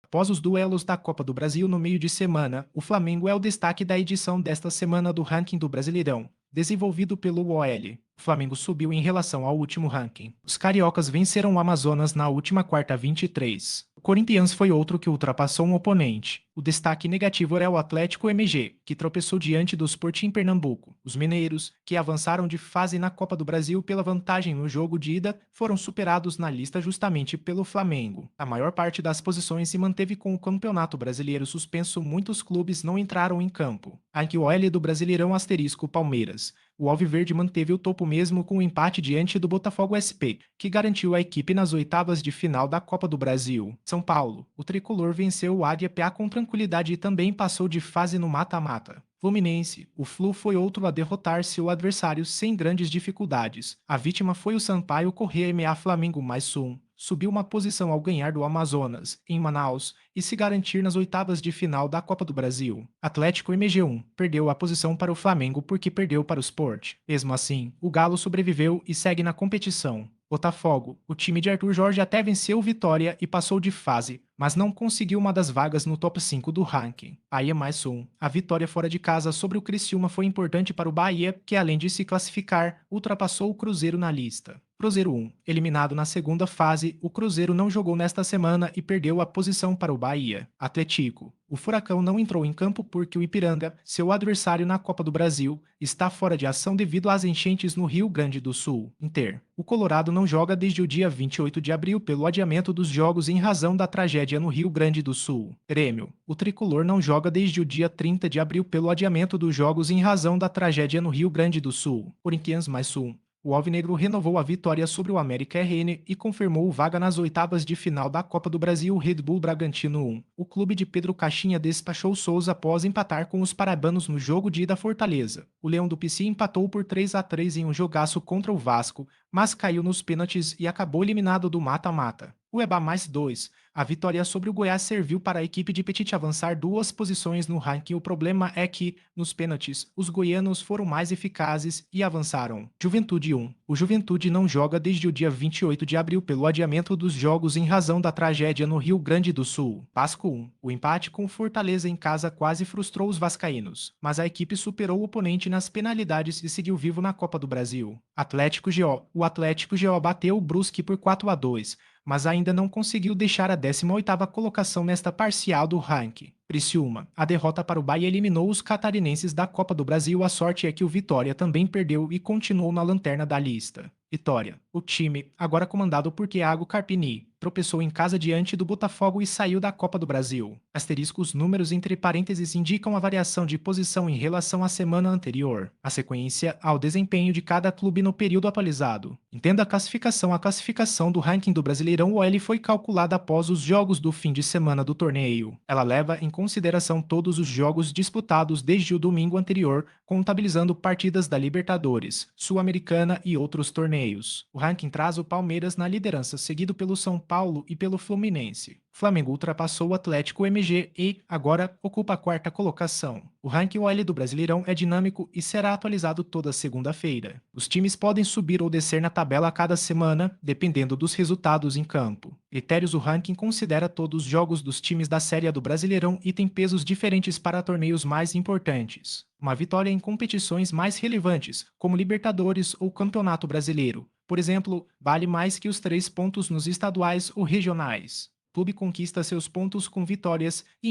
Após os duelos da Copa do Brasil no meio de semana, o Flamengo é o destaque da edição desta semana do ranking do Brasileirão, desenvolvido pelo OL. O Flamengo subiu em relação ao último ranking. Os cariocas venceram o Amazonas na última quarta 23. O Corinthians foi outro que ultrapassou um oponente. O destaque negativo é o Atlético MG, que tropeçou diante do Sporting Pernambuco. Os mineiros, que avançaram de fase na Copa do Brasil pela vantagem no jogo de ida, foram superados na lista justamente pelo Flamengo. A maior parte das posições se manteve com o Campeonato Brasileiro suspenso, muitos clubes não entraram em campo. Aqui o OL do Brasileirão asterisco Palmeiras. O Alviverde manteve o topo mesmo com o empate diante do Botafogo SP, que garantiu a equipe nas oitavas de final da Copa do Brasil. São Paulo. O tricolor venceu o Águia PA com tranquilidade e também passou de fase no mata-mata. Fluminense. O Flu foi outro a derrotar seu adversário sem grandes dificuldades. A vítima foi o Sampaio Corrêa MA Flamengo +1. Subiu uma posição ao ganhar do Amazonas, em Manaus, e se garantir nas oitavas de final da Copa do Brasil. Atlético MG1 perdeu a posição para o Flamengo porque perdeu para o Sport. Mesmo assim, o Galo sobreviveu e segue na competição. Botafogo. O time de Arthur Jorge até venceu o Vitória e passou de fase, mas não conseguiu uma das vagas no top 5 do ranking. Aí é +1. A vitória fora de casa sobre o Criciúma foi importante para o Bahia, que além de se classificar, ultrapassou o Cruzeiro na lista. Cruzeiro 1. Eliminado na segunda fase, o Cruzeiro não jogou nesta semana e perdeu a posição para o Bahia. Atlético. O Furacão não entrou em campo porque o Ipiranga, seu adversário na Copa do Brasil, está fora de ação devido às enchentes no Rio Grande do Sul. Inter. O Colorado não joga desde o dia 28 de abril pelo adiamento dos jogos em razão da tragédia no Rio Grande do Sul. Grêmio. O tricolor não joga desde o dia 30 de abril pelo adiamento dos jogos em razão da tragédia no Rio Grande do Sul. Corinthians +1. O Alvinegro renovou a vitória sobre o América RN e confirmou vaga nas oitavas de final da Copa do Brasil Red Bull Bragantino 1. O clube de Pedro Caixinha despachou Souza após empatar com os parabanos no jogo de ida Fortaleza. O Leão do Pici empatou por 3-3 em um jogaço contra o Vasco, mas caiu nos pênaltis e acabou eliminado do mata-mata. O EBA +2. A vitória sobre o Goiás serviu para a equipe de Petit avançar 2 posições no ranking. O problema é que, nos pênaltis, os goianos foram mais eficazes e avançaram. Juventude 1. O Juventude não joga desde o dia 28 de abril pelo adiamento dos jogos em razão da tragédia no Rio Grande do Sul. Vasco 1. O empate com Fortaleza em casa quase frustrou os vascaínos, mas a equipe superou o oponente nas penalidades e seguiu vivo na Copa do Brasil. Atlético GO. O Atlético GO bateu o Brusque por 4-2, mas ainda não conseguiu deixar a 18ª colocação nesta parcial do ranking. Criciúma. A derrota para o Bahia eliminou os catarinenses da Copa do Brasil. A sorte é que o Vitória também perdeu e continuou na lanterna da lista. Vitória. O time, agora comandado por Thiago Carpini, tropeçou em casa diante do Botafogo e saiu da Copa do Brasil. Asterisco. Os números entre parênteses indicam a variação de posição em relação à semana anterior, a sequência ao desempenho de cada clube no período atualizado. Entenda a classificação. A classificação do ranking do Brasileirão OL foi calculada após os jogos do fim de semana do torneio. Ela leva em consideração todos os jogos disputados desde o domingo anterior, contabilizando partidas da Libertadores, Sul-Americana e outros torneios. O ranking traz o Palmeiras na liderança, seguido pelo São Paulo e pelo Fluminense. O Flamengo ultrapassou o Atlético MG e, agora, ocupa a 4ª colocação. O ranking OL do Brasileirão é dinâmico e será atualizado toda segunda-feira. Os times podem subir ou descer na tabela a cada semana, dependendo dos resultados em campo. Critérios. O ranking considera todos os jogos dos times da Série A do Brasileirão e tem pesos diferentes para torneios mais importantes. Uma vitória em competições mais relevantes, como Libertadores ou Campeonato Brasileiro, por exemplo, vale mais que os 3 pontos nos estaduais ou regionais. O clube conquista seus pontos com vitórias e